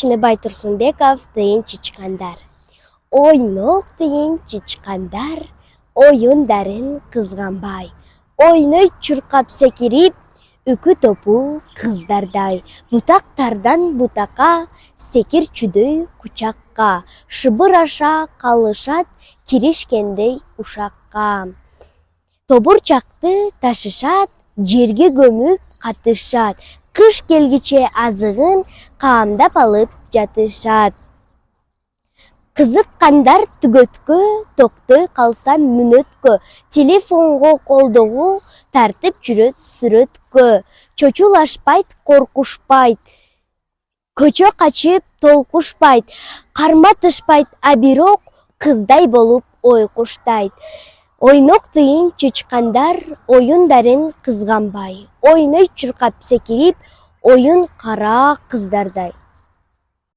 Байтурсунбеков тыйын чычкандар. Ойнок тыйын чычкандар, оюндарын кызганбай. Ойной чуркап секирип, үкү топу кыздардай. Бутактардан бутакка, секир чүдөй кучакка. Шыбыр аша калышат, киришкендей ушакка. Тобурчакты ташышат, жерге көмүп катышат. Кыш келгиче азыгын камдап алып жатышат. Кызыккандар түгөткө, токтой калса мүнөткө. Телефонго колдогу тартып жүрөт сүрөткө. Чочулашпайт, коркушпайт. Көчө качып толкушпайт. Карматышпайт, а бирок кыздай болуп ой куштайт. Ойнок тыйын чычкандар, оюндарын кызганбай. Ойной чуркап секирип, оюн кара кыздардай.